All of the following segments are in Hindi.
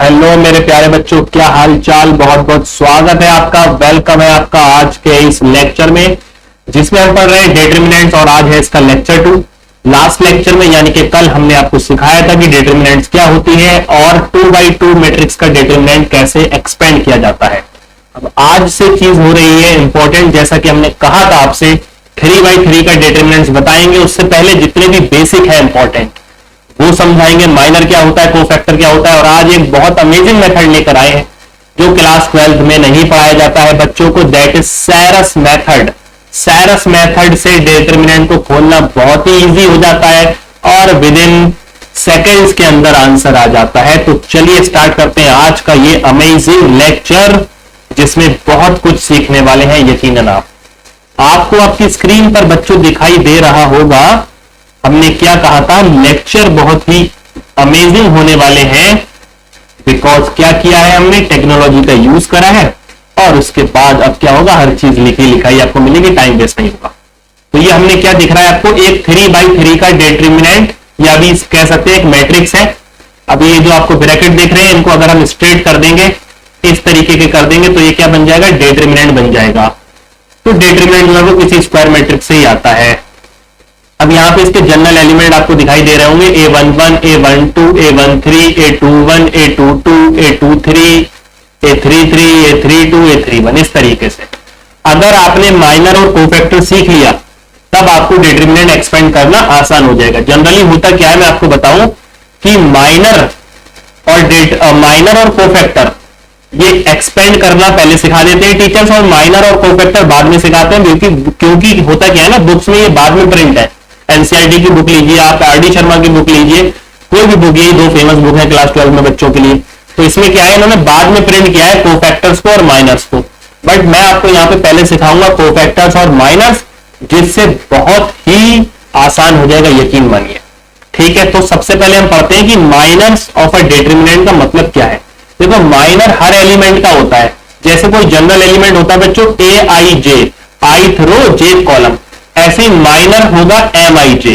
हेलो मेरे प्यारे बच्चों, क्या हाल चाल। बहुत बहुत स्वागत है आपका, वेलकम है आपका आज के इस लेक्चर में जिसमें हम पढ़ रहे हैं डिटरमिनेंट्स और आज है इसका लेक्चर 2। लास्ट लेक्चर में यानी कि कल हमने आपको सिखाया था कि डिटरमिनेंट्स क्या होती है और 2x2 मैट्रिक्स का डिटरमिनेंट कैसे एक्सपेंड किया जाता है। अब आज से चीज हो रही है इंपॉर्टेंट, जैसा कि हमने कहा था आपसे 3x3 का डिटरमिनेंट्स बताएंगे। उससे पहले जितने भी बेसिक है इंपॉर्टेंट वो समझाएंगे। माइनर क्या होता है, कोफैक्टर क्या होता है, और आज एक बहुत अमेजिंग मेथड लेकर आए हैं जो क्लास 12th में नहीं पढ़ाया जाता है बच्चों को, दैट इज सैरस मेथड। सैरस मेथड से डिटरमिनेंट को खोलना बहुत ही इजी हो जाता है और विद इन सेकेंड्स के अंदर आंसर आ जाता है। तो चलिए स्टार्ट करते हैं आज का ये अमेजिंग लेक्चर जिसमें बहुत कुछ सीखने वाले हैं। यकीनन आपको आपकी स्क्रीन पर बच्चों दिखाई दे रहा होगा, हमने क्या कहा था, लेक्चर बहुत ही अमेजिंग होने वाले हैं। बिकॉज क्या किया है, हमने टेक्नोलॉजी का यूज करा है और उसके बाद अब क्या होगा, हर चीज लिखी लिखाई आपको मिलेगी, टाइम वेस्ट नहीं होगा। तो ये हमने क्या दिख रहा है आपको, एक 3x3 का डिटरमिनेंट या भी कह सकते हैं एक मैट्रिक्स है। अब ये जो आपको ब्रैकेट देख रहे हैं इनको अगर हम स्ट्रेट कर देंगे, इस तरीके के कर देंगे तो ये क्या बन जाएगा, डिटरमिनेंट बन जाएगा। तो डिटरमिनेंट लगभग किसी स्क्वायर मैट्रिक्स से ही आता है। अब यहां पे इसके जनरल एलिमेंट आपको दिखाई दे रहे होंगे, a11, a12, a13, a21, a22, a23, a33, a32, a31, इस तरीके से। अगर आपने माइनर और कोफैक्टर सीख लिया तब आपको डिटरमिनेंट एक्सपेंड करना आसान हो जाएगा। जनरली होता क्या है मैं आपको बताऊं कि माइनर और कोफैक्टर ये एक्सपेंड करना पहले सिखा देते हैं टीचर्स और माइनर और कोफैक्टर बाद में सिखाते हैं, क्योंकि होता क्या है ना, बुक्स में ये बाद में प्रिंट है। एनसीईआरटी की बुक लीजिए, आप आरडी शर्मा की बुक लीजिए, कोई भी बुक, ये 2 फेमस बुक है क्लास 12 में बच्चों के लिए। तो इसमें क्या है, इन्होंने बाद में प्रिंट किया है कोफैक्टर्स को और माइनर्स को, बट मैं आपको यहाँ पे पहले सिखाऊंगा कोफैक्टर्स और माइनर्स, जिससे बहुत ही आसान हो जाएगा, यकीन मानिए। ठीक है, तो सबसे पहले हम पढ़ते हैं कि माइनर्स ऑफ अ डिटरमिनेंट का मतलब क्या है। देखो माइनर हर एलिमेंट का होता है, जैसे कोई जनरल एलिमेंट होता है बच्चों ए आई जे, ith रो जेथ कॉलम, ऐसे माइनर होगा एम आई जे,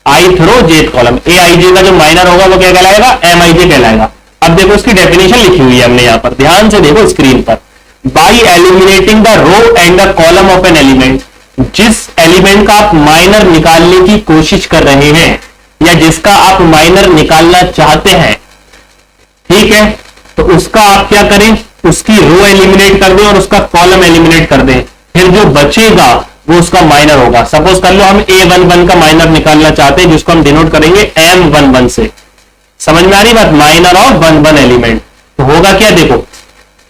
ith रो जेथ कॉलम। ए आई जे का जो माइनर होगा वो क्या कहलाएगा, एम आई जे कहलाएगा। अब देखो इसकी डेफिनेशन लिखी हुई है हमने यहां पर, ध्यान से देखो स्क्रीन पर। By eliminating the row and the column of an element, जिस एलिमेंट का आप माइनर निकालने की कोशिश कर रहे हैं या जिसका आप माइनर निकालना चाहते हैं, ठीक है, तो उसका आप क्या करें, उसकी रो एलिमिनेट कर दें और उसका कॉलम एलिमिनेट कर दें, फिर जो बचेगा वो उसका माइनर होगा। सपोज कर लो हम a11 का माइनर निकालना चाहते हैं जिसको हम डिनोट करेंगे m11 से। समझ में आ रही बात, माइनर ऑफ 11 एलिमेंट। तो होगा क्या, देखो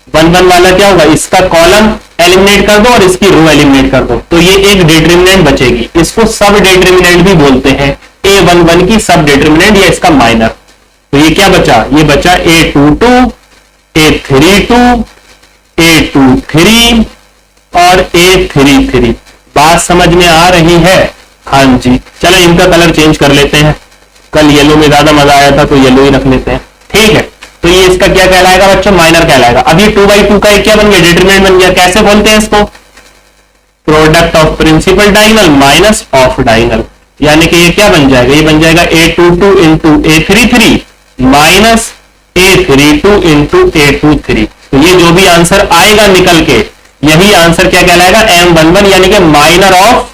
11 वाला क्या होगा, इसका कॉलम एलिमिनेट कर दो और इसकी रो एलिमिनेट कर दो, तो ये एक डिटरमिनेंट बचेगी। इसको सब डिटरमिनेंट भी बोलते हैं, a11 की सब डिटरमिनेंट या इसका माइनर। तो ये क्या बचा, ये बचा a22, a32, a23 और a33। बात समझ में आ रही है? हाँ जी, चलो इनका कलर चेंज कर लेते हैं, कल येलो में ज्यादा मजा आया था तो येलो ही रख लेते हैं। ठीक है, तो ये इसका क्या कहलाएगा बच्चों, माइनर कहलाएगा। अब ये 2x2 का एक क्या बन गया, डिटरमिनेंट बन गया। कैसे बोलते हैं इसको, product of principal diagonal minus of diagonal, यानी कि ये क्या बन जाएगा, ये बन जाएगा a22 into a33 minus a32 into a23। तो ये जो भी आंसर आएगा निकल के, यही आंसर क्या कहलाएगा, m11, यानी कि minor of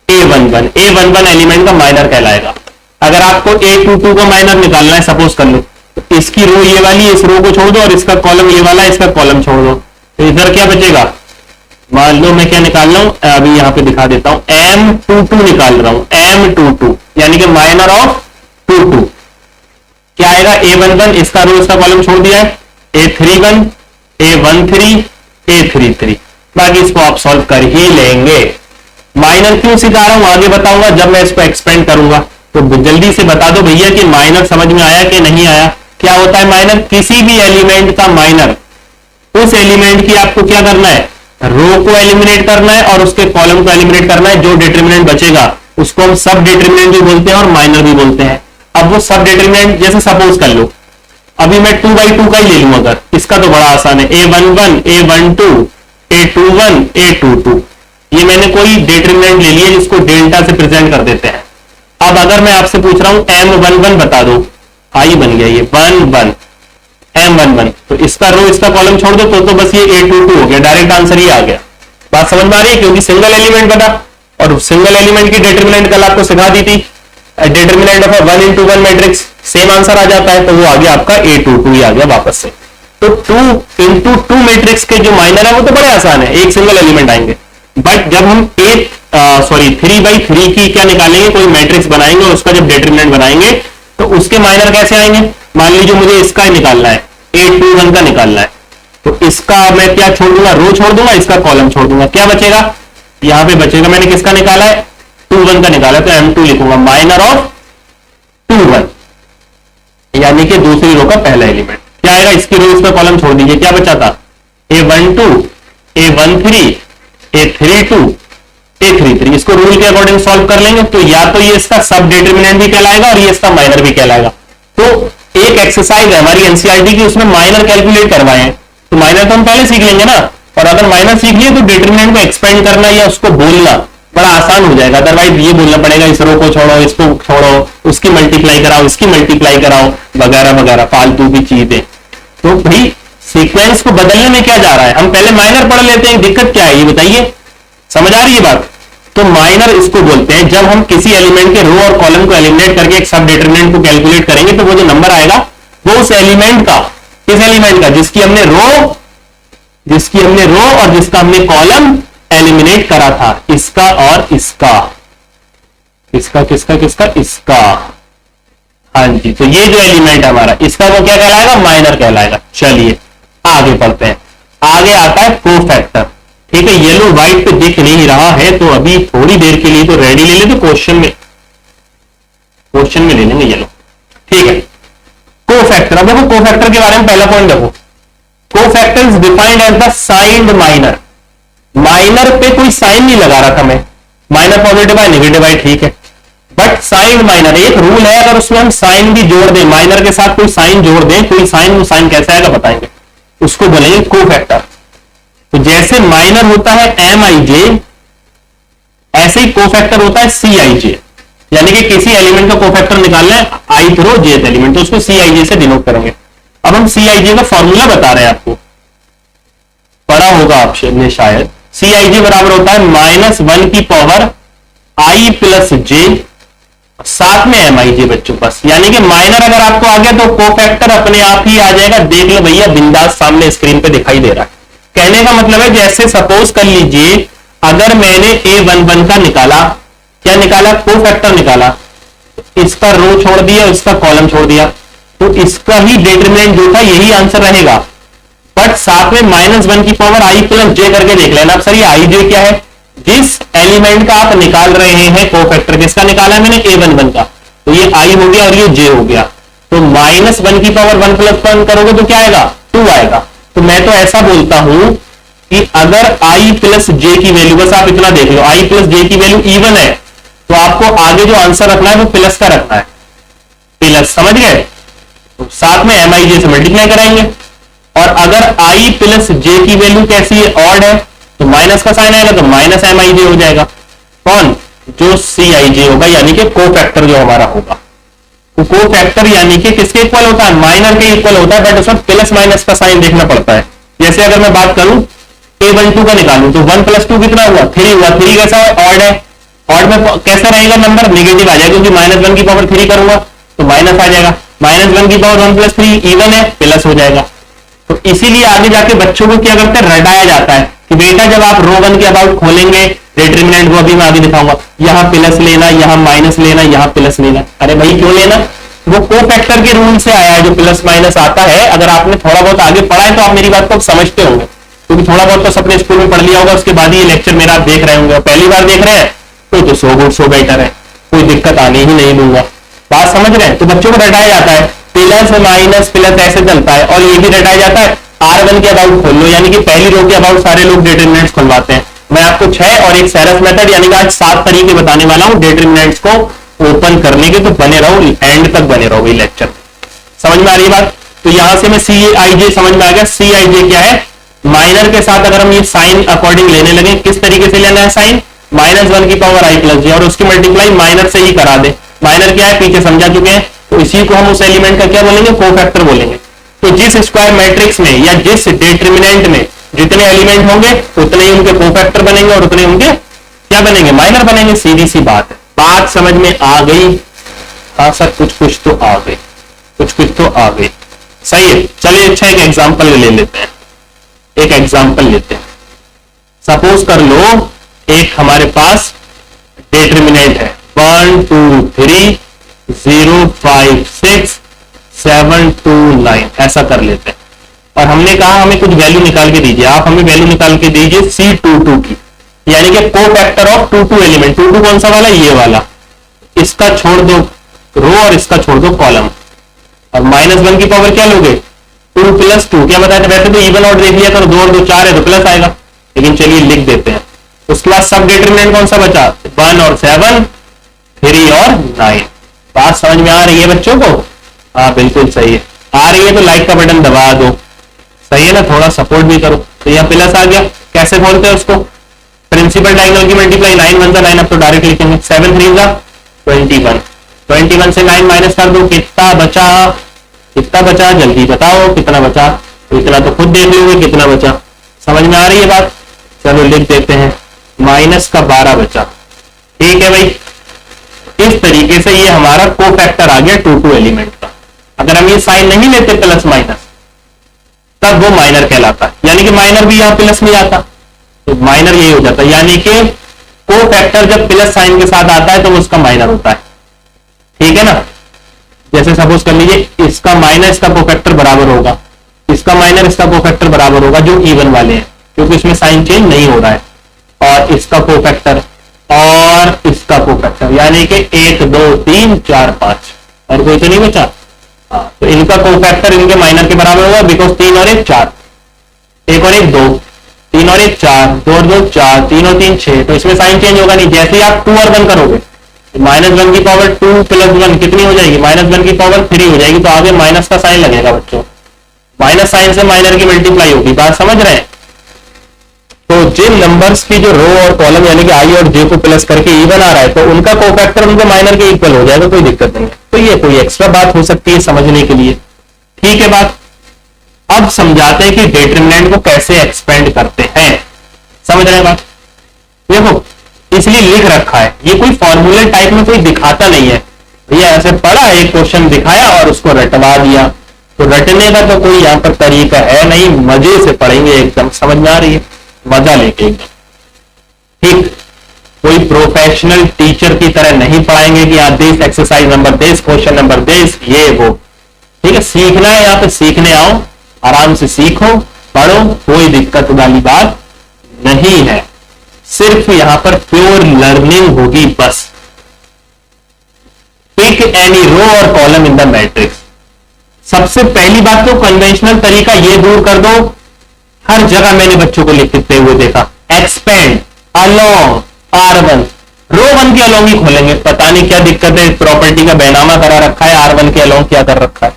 a11। a11 element का माइनर कहलाएगा। अगर आपको a22 का माइनर निकालना है, सपोज कर लो, तो इसकी रो ये वाली, इस रो को छोड़ दो और इसका कॉलम ये वाला, इसका कॉलम छोड़ दो, तो इधर क्या बचेगा, मान लो मैं क्या निकाल रहा हूं, अभी यहां पे दिखा देता हूं, m22 निकाल रहा हूं, m22 यानी कि माइनर ऑफ 22 क्या आएगा, a11, इसका रो इसका कॉलम छोड़ दिया है, a31, a13, a33। बाकी इसको आप सॉल्व कर ही लेंगे। माइनर क्यों सिखा रहा हूं आगे बताऊंगा जब मैं इसको एक्सपेंड करूंगा। तो जल्दी से बता दो भैया कि माइनर समझ में आया कि नहीं आया। क्या होता है माइनर, किसी भी एलिमेंट का माइनर, उस एलिमेंट की आपको क्या करना है, रो को एलिमिनेट करना है और उसके कॉलम को एलिमिनेट करना है। जो डिटरमिनेंट बचेगा उसको हम सब डिटरमिनेंट भी बोलते हैं और माइनर भी बोलते हैं। अब वो सब डिटरमिनेंट, जैसे सपोज कर लो अभी मैं 2x2 का ही ले लूं, अगर इसका तो बड़ा आसान है, a11, a12, a21, a22, ये मैंने कोई डिटरमिनेंट ले लिया जिसको डेल्टा से प्रेजेंट कर देते हैं। अब अगर मैं आपसे पूछ रहा हूं m11 बता दो, आई बन गया ये 1 1, तो इसका रो इसका कॉलम छोड़ दो तो बस ये A22 हो गया, डायरेक्ट आंसर ही आ गया। बात समझ में आ रही है, क्योंकि सिंगल एलिमेंट बता, और सिंगल एलिमेंट की डिटरमिनेंट कल आपको सिखा दी थी, determinant of 1 into 1 matrix, same answer आ जाता है, तो वो आ गया आपका A22 ही आ गया वापस से। तो 2 into 2 मैट्रिक्स के जो माइनर है वो तो बड़े आसान है, एक सिंगल एलिमेंट आएंगे। बट जब हम 3/3 की क्या निकालेंगे, कोई मैट्रिक्स बनाएंगे और उसका जब डिटरमिनेंट बनाएंगे तो उसके माइनर कैसे आएंगे। मान लीजिए मुझे इसका निकालना है, A21 का निकालना है, तो इसका मैं क्या छोड़ दूंगा, रो छोड़ दूंगा, इसका कॉलम छोड़ दूंगा, क्या बचेगा, यहां पे बचेगा, मैंने किसका निकाला है, 21 का निकाला, तो M2 लिखूंगा, माइनर ऑफ 21, यानी कि दूसरी रो का पहला एलिमेंट क्या आएगा, इसकी रो इसका कॉलम छोड़ दीजिए, क्या बचा था, A12, A13, A32, A33, इसको रूल के अकॉर्डिंग सॉल्व कर लेंगे, तो या तो ये इसका सब डिटरमिनेंट भी कहलाएगा और ये इसका माइनर भी कहलाएगा। तो एक एक्सरसाइज है हमारी एनसीईआरटी की, उसमें माइनर कैलकुलेट करवाए हैं, तो माइनर तो हम पहले सीख लेंगे ना, और अगर माइनर सीख लिए तो डिटरमिनेंट को एक्सपेंड करना या उसको बोलना बड़ा आसान हो जाएगा। अदरवाइज ये बोलना पड़ेगा, इस रो को छोड़ो, इसको छोड़ो, उसकी मल्टीप्लाई कराओ, इसकी मल्टीप्लाई कराओ, वगैरह वगैरह फालतू की चीजें। तो भाई सीक्वेंस को बदलने में क्या जा रहा है, हम पहले माइनर पढ़ लेते हैं, दिक्कत क्या है ये बताइए, समझ आ रही है बात। तो माइनर इसको बोलते हैं, जब हम किसी एलिमेंट के रो और कॉलम को एलिमिनेट करके एक सब डिटरमिनेंट को कैलकुलेट करेंगे तो वो जो नंबर आएगा वो उस एलिमेंट का, किस एलिमेंट का, जिसकी हमने रो और जिसका हमने कॉलम एलिमिनेट करा था, इसका और इसका, इसका। हाँ जी, तो ये जो एलिमेंट है हमारा, इसका वो क्या कहलाएगा, माइनर कहलाएगा। चलिए आगे बढ़ते हैं, आगे आता है कोफैक्टर। ठीक है, येलो व्हाइट पे दिख नहीं रहा है तो अभी थोड़ी देर के लिए तो रेडी ले लेते, क्वेश्चन में ले लेंगे येलो। ठीक है, कोफैक्टर। अब देखो कोफैक्टर के बारे में पहला पॉइंट देखो, cofactor is defined as the signed minor. Minor पे कोई साइन नहीं लगा रहा था मैं, माइनर पॉजिटिव है नेगेटिव है, ठीक है, बट साइंड माइनर एक रूल है, अगर उसमें हम साइन भी जोड़ दें, माइनर के साथ कोई साइन जोड़ दें, कोई साइन, वो साइन कैसे आएगा बताएंगे, उसको बोलेंगे कोफैक्टर। तो जैसे माइनर होता है MIJ, ऐसे ही कोफैक्टर होता है CIJ, यानी कि किसी एलिमेंट का कोफैक्टर निकालना है ith रो jth एलिमेंट, तो उसको CIJ से डिनोट करेंगे। अब हम CIJ का फॉर्मूला बता रहे हैं, आपको पढ़ा होगा आपने शायद। CIJ बराबर होता है -1 की पावर I प्लस J, साथ में MIJ बच्चों बस, यानी कि माइनर अगर आपको आ गया तो कोफैक्टर अपने आप ही आ जाएगा। देख लो भैया, बिंदास सामने स्क्रीन पे दिखाई दे रहा है। कहने का मतलब है, जैसे सपोज कर लीजिए अगर मैंने A11 का निकाला, क्या निकाला, कोफैक्टर निकाला, इसका रो छोड़ दिया, इसका कॉलम छोड़ दिया, तो इसका ही डिटरमिनेंट जो था यही आंसर रहेगा, बट साथ में -1 की पावर I प्लस J करके देख लेना। अब सर ये IJ क्या है, जिस एलिमेंट का आप निकाल रहे हैं कोफैक्टर, किसका निकाला है मैंने, A11 का, तो ये I हो गया और ये J हो गया, तो -1 की पावर 1 प्लस 1 करोगे तो क्या आएगा, 2 आएगा। तो मैं तो ऐसा बोलता हूं कि अगर I प्लस J की वैल्यू, बस आप इतना देख लो, I प्लस J की वैल्यू इवन है, तो आपको आगे जो आंसर रखना है वो प्लस का रखना है, प्लस, समझ गए, तो साथ में MIJ से मल्टीप्लाई कराएंगे। और अगर I प्लस J की वैल्यू कैसी है, ऑड है, तो माइनस का साइन आएगा, तो माइनस MIJ हो जाएगा। कौन, जो CIJ होगा, यानी कि कोफैक्टर जो हमारा होगा। तो कोफैक्टर यानी कि किसके इक्वल होता है, माइनर के इक्वल होता है, बट उसमें प्लस माइनस का साइन देखना पड़ता है। जैसे अगर मैं बात करूं A12 का निकालूं, तो 1 प्लस 2 कितना हुआ, 3 हुआ, 3 कैसा है, ऑड है, ऑड में कैसा रहेगा नंबर, नेगेटिव आ जाएगा, क्योंकि -1 की पावर 3 करूंगा तो माइनस आ जाएगा, -1 की पावर 1 प्लस 3 इवन है, प्लस हो जाएगा। तो इसीलिए आगे जाके बच्चों को क्या करते हैं, रटाया जाता है कि बेटा जब आप रो 1 के अबाउट खोलेंगे डिटरमिनेंट को, अभी मैं आगे दिखाऊंगा, यहां प्लस लेना, यहां माइनस लेना, यहां प्लस लेना। अरे भाई क्यों लेना, वो कोफैक्टर के रूल से आया है, जो प्लस माइनस आता है। अगर आपने थोड़ा बहुत आगे पढ़ा है तो आप मेरी बात को समझते होंगे, क्योंकि थोड़ा बहुत तो अपने स्कूल में पढ़ लिया होगा, उसके बाद ये लेक्चर मेरा आप देख रहे होंगे, पहली बार देख रहे हैं तो सो गुड सो बेटर है, कोई दिक्कत आने ही नहीं दूंगा। बात समझ रहे हैं, तो बच्चों को रटाया जाता है, प्लस माइनस प्लस ऐसे चलता है, और ये भी रटाया जाता है R1 के अबाउट खोल लो, यानी कि पहली रो के अबाउट सारे लोग डिटरमिनेंट्स खुलवाते हैं। मैं आपको 6 और एक सेरफ मेथड, यानी कि आज 7 तरीके बताने वाला हूं डिटरमिनेंट्स को ओपन करने के, तो बने रहो, एंड तक बने रहो, ये लेक्चर समझ में आ रही बात। तो यहां से मैं CIJ समझ में आ गया। CIJ क्या है, माइनर के साथ अगर हम ये साइन अकॉर्डिंग लेने लगे, किस तरीके से लेना है साइन, -1 की पावर I प्लस J, और उसकी मल्टीप्लाई माइनर से ही करा दे। माइनर क्या है, पीछे समझा चुके हैं, तो इसी को हम उस एलिमेंट का क्या बोलेंगे, कोफैक्टर बोलेंगे। तो जिस स्क्वायर मैट्रिक्स में या जिस डिटरमिनेंट में जितने एलिमेंट होंगे उतने ही उनके कोफैक्टर बनेंगे और उतने उनके क्या बनेंगे, माइनर बनेंगे। सीधी सी बात है, बात समझ में आ गई? हाँ सर कुछ तो आ गई, कुछ तो आ गई। सही है, चलिए अच्छा एक एग्जांपल ले लेते हैं, एक एग्जांपल लेते हैं। सपोज कर लो एक हमारे पास डिटरमिनेंट है 1 2 3 0 5 6 7 2 9, ऐसा कर लेते हैं। और हमने कहा हमें कुछ वैल्यू निकाल के दीजिए, आप हमें वैल्यू निकाल के दीजिए C22 की, यानी कि कोफैक्टर ऑफ 2 एलिमेंट। 2 कौन सा वाला, ये वाला। इसका छोड़ दो रो और इसका छोड़ दो कॉलम, और -1 की पावर क्या लोगे, 2 + 2। क्या बताया था, वैसे तो इवन और देख लिया था, 2 और 2 4 है तो प्लस आएगा, लेकिन चलिए लिख देते हैं। उसके बाद सब डिटरमिनेंट कौन सा बचा, 1 और 7 3 और 9। बात समझ में आ रही है बच्चों को? हाँ बिल्कुल सही है, आ रही है तो लाइक का बटन दबा दो। सही है ना, थोड़ा सपोर्ट भी करो। तो यहाँ प्लस आ गया, कैसे खोलते हैं उसको, प्रिंसिपल डायगोनल की मल्टीप्लाई, 9 1 9, अब तो डायरेक्ट लिखेंगे। 7 3 21, 21 से 9 माइनस कर दो, कितना बचा, कितना बचा जल्दी बताओ, कितना बचा? तो इतना तो खुद देख लोगे कितना बचा। समझ में आ रही है बात? चलो लिख देते हैं, -12 बचा। ठीक है भाई, इस तरीके से ये हमारा कोफैक्टर आ गया 2 एलिमेंट का। अगर हम ये साइन नहीं लेते प्लस माइनस, तब वो माइनर कहलाता है, यानी कि माइनर भी यहां प्लस में आता, तो माइनर यही हो जाता है। यानी कि कोफैक्टर जब प्लस साइन के साथ आता है तो वो उसका माइनर होता है। ठीक है ना, जैसे सपोज कर लीजिए इसका माइनर इसका कोफैक्टर बराबर होगा, इसका माइनर इसका कोफैक्टर बराबर होगा, जो इवन वाले हैं, क्योंकि इसमें साइन चेंज नहीं हो रहा है, और इसका कोफैक्टर और इसका कोफैक्टर, यानी कि 1 2 3 4 5, और कोई तो नहीं बचा। तो इनका कोफैक्टर इनके माइनर के बराबर होगा, बिकॉज 3 और 1 4, 1 और 1 2, 3 और 1 4, 2 और 2 4, 3 और 3 6, तो इसमें साइन चेंज होगा नहीं। जैसे ही आप 2 और 1 करोगे, -1 की पावर 2 + 1 कितनी हो जाएगी, -1 की पावर 3 हो जाएगी, तो आगे माइनस का साइन लगेगा बच्चों, माइनस साइन से माइनर की मल्टीप्लाई होगी। बात समझ रहे हैं? तो जिन नंबर्स की जो रो और कॉलम यानी कि आई और जे को प्लस करके इवन आ रहा है, तो उनका कोफैक्टर उनके माइनर के इक्वल हो जाएगा, कोई दिक्कत नहीं है। तो ये कोई एक्स्ट्रा बात हो सकती है समझने के लिए। ठीक है बात, अब समझाते हैं कि डिटरमिनेंट को कैसे एक्सपेंड करते हैं। समझ रहे हैं बात? देखो इसलिए लिख रखा है, ये कोई फॉर्मूले टाइप में कोई दिखाता नहीं है भैया, ऐसे पढ़ा एक क्वेश्चन दिखाया और उसको रटवा दिया, तो रटने का तो कोई यहां पर तरीका है नहीं, मजे से पढ़ेंगे एकदम। समझ में आ रही है? मजा लेके एकदम। ठीक, कोई प्रोफेशनल टीचर की तरह नहीं पढ़ाएंगे कि आप this exercise number this, question number this, ये वो। ठीक है, सीखना है यहाँ पे, सीखने आओ, आराम से सीखो, पढ़ो, कोई दिक्कत वाली बात नहीं है, सिर्फ यहां पर प्योर लर्निंग होगी बस। पिक एनी रो और कॉलम इन द मैट्रिक्स। सबसे पहली बात तो कन्वेंशनल तरीका ये दूर कर दो, हर जगह मैंने बच्चों को लिखते हुए देखा, एक्सपेंड अलोंग R1, रो 1 के अलोंग ही खोलेंगे। पता नहीं क्या दिक्कत है, प्रॉपर्टी का बैनामा करा रखा है, R1 के अलोंग क्या कर रखा है,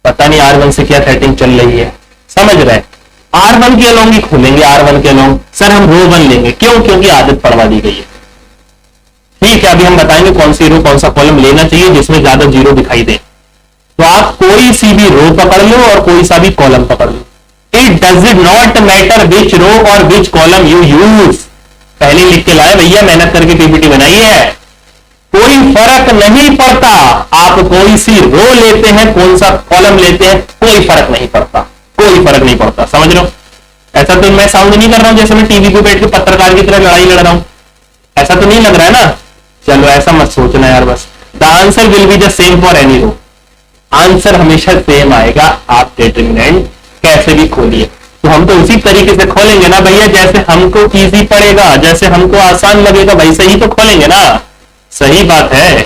पता नहीं R1 से क्या सेटिंग चल रही है। समझ रहे हैं? R1 के अलोंग ही खोलेंगे, R1 के अलोंग। सर हम रो 1 लेंगे, क्यों? क्योंकि आदत पड़वा दी गई है। ठीक है, अभी हम बताएंगे कौन सी रो कौन सा कॉलम लेना चाहिए जिसमें ज्यादा जीरो दिखाई दे। तो आप कोई सी भी रो पकड़ लो और कोई सा भी कॉलम पकड़ लो, it does not matter which row और विच कॉलम यू यूज। पहले लिख के लाए भैया, मेहनत करके पीपीटी बनाई है, कोई फर्क नहीं पड़ता आप कोई सी रो लेते हैं कौन सा कॉलम लेते हैं, कोई फर्क नहीं पड़ता, कोई फर्क नहीं पड़ता। समझ लो? ऐसा तो मैं साउंड नहीं कर रहा हूं जैसे मैं टीवी पे बैठ के पत्रकार की तरह लड़ाई लड़ रहा हूं, ऐसा तो नहीं लग रहा है ना? चलो ऐसा मत सोचना यार बस। The answer will be the same for any row, answer हमेशा सेम आएगा, आप डिटरमिनेंट कैसे भी खोलिए। तो हम तो उसी तरीके से खोलेंगे ना भैया, जैसे हमको इजी पड़ेगा, जैसे हमको आसान लगेगा, वैसे ही तो खोलेंगे ना। सही बात है।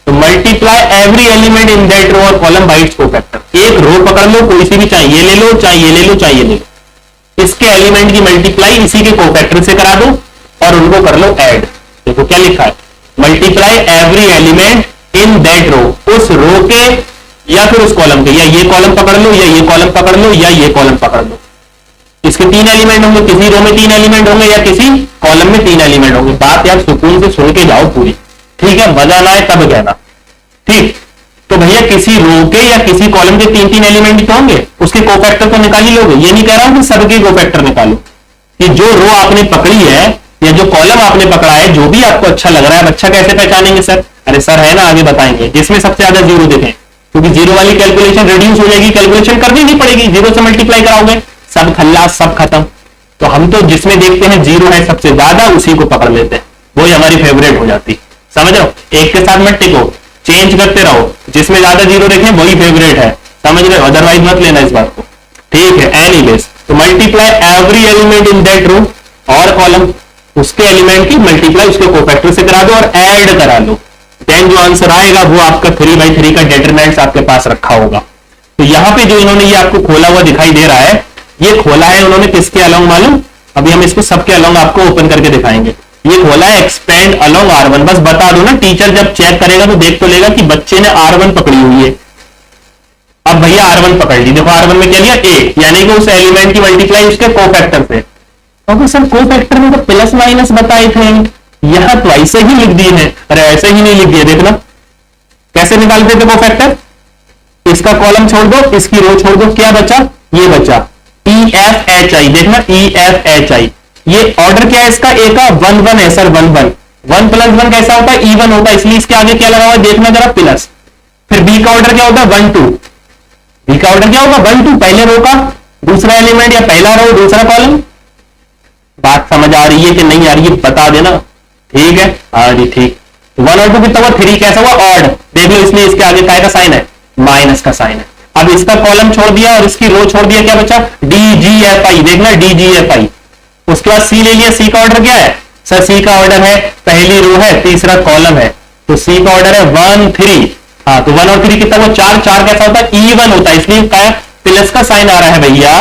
तो multiply every element in that row और कॉलम बाय इट्स कोफैक्टर। एक रो पकड़ लो कोई सी भी, चाहे ये ले लो, चाहे ये ले लो, चाहे ये ले लो, इसके एलिमेंट की मल्टीप्लाई इसी के कोफैक्टर से करा दो और उनको कर लो ऐड। देखो क्या लिखा है, multiply every element in that row, उस रो के या फिर उस कॉलम के, या ये कॉलम पकड़ लो या ये कॉलम पकड़ लो या ये कॉलम पकड़ लो। इसके 3 एलिमेंट होंगे, किसी रो में 3 एलिमेंट होंगे या किसी कॉलम में 3 एलिमेंट होंगे। बात यार सुकून से सुन के जाओ पूरी, ठीक है? मजा ना आए तब कहना, ठीक? तो तो भैया किसी रो के या किसी कॉलम के तीन तीन एलिमेंट तो होंगे, उसके कोफैक्टर तो निकाल ही लोगे। ये नहीं कह रहा हूं कि सबके कोफैक्टर निकालो, कि जो रो आपने पकड़ी है या जो कॉलम आपने पकड़ा है, जो भी आपको अच्छा लग रहा है। अच्छा कैसे पहचानेंगे सर? अरे सर है ना, आगे बताएंगे। जिसमें सबसे ज्यादा जीरो दिखे, क्योंकि जीरो वाली कैलकुलेशन रिड्यूस हो जाएगी, कैलकुलेशन करनी नहीं पड़ेगी, जीरो से मल्टीप्लाई कराओगे, सब खल्लास, सब खत्म। तो हम तो जिसमें देखते हैं जीरो है सबसे ज्यादा, उसी को पकड़ लेते हैं, वही हमारी फेवरेट हो जाती। समझ रहे हो? एक के साथ मत टिको, चेंज करते रहो, जिसमें ज्यादा जीरो देखें वही फेवरेट है। समझ रहे हो? अदरवाइज मत लेना इस बात को, ठीक है। एनीवेज, तो multiply every element in that row और कॉलम, उसके एलिमेंट की मल्टीप्लाई उसके कोफैक्टर से करा दो और ऐड करा लो। देन जो आंसर आएगा वो आपका 3/3 का डिटरमिनेंट आपके पास रखा होगा। तो यहां पे जो इन्होंने ये आपको खोला हुआ दिखाई दे रहा है, ये खोला है उन्होंने किसके अलोंग मालूम? अभी हम इसको सबके अलोंग आपको ओपन करके दिखाएंगे। ये खोला है एक्सपेंड अलोंग R1। बस बता दो ना, टीचर जब चेक करेगा तो देख तो लेगा कि बच्चे ने R1 पकड़ी हुई है। अब भैया R1 पकड़ ली, देखो R1 में क्या लिया? ए, यानी कि उस एलिमेंट की मल्टीप्लाई उसके कोफैक्टर से। तो सर कोफैक्टर में तो प्लस माइनस बताए थे, यहां तो ऐसे ही लिख दिए हैं। अरे ऐसे ही नहीं लिख दिए, देखना कैसे निकालते थे कोफैक्टर। इसका कॉलम छोड़ दो, इसकी रो छोड़ दो, क्या बचा? ये बचा EFHI। देखना EFHI, ये ऑर्डर क्या है इसका? ए का 1 1 है सर, 1 1। 1 + 1 कैसा होता है? E1 होता है, इसलिए इसके आगे क्या लगा हुआ है देखना जरा, प्लस। फिर बी का ऑर्डर क्या होता है? 1 2। बी का ऑर्डर क्या होगा? 1 2, पहले रो का दूसरा एलिमेंट या पहला रो दूसरा कॉलम। बात समझ आ रही है कि नहीं आ रही है? बता देना, ठीक है? हाँ जी ठीक। 1 और 2 कितना हुआ? 3। कैसा हुआ? ऑड। देख लो, इसलिए इसके आगे काय का साइन है? माइनस का साइन है। अब इसका कॉलम छोड़ दिया और इसकी रो छोड़ दिया, क्या बचा? DGFI। देखना DGFI। उसके बाद सी ले लिया, सी का ऑर्डर क्या है सर? सी का ऑर्डर है पहली रो है तीसरा कॉलम है, तो सी का ऑर्डर है 1 3। हाँ, तो 1 और 3 कितना हुआ? 4 4 कैसा होता है? E1 होता है, इसलिए क्या प्लस का साइन आ रहा है भैया।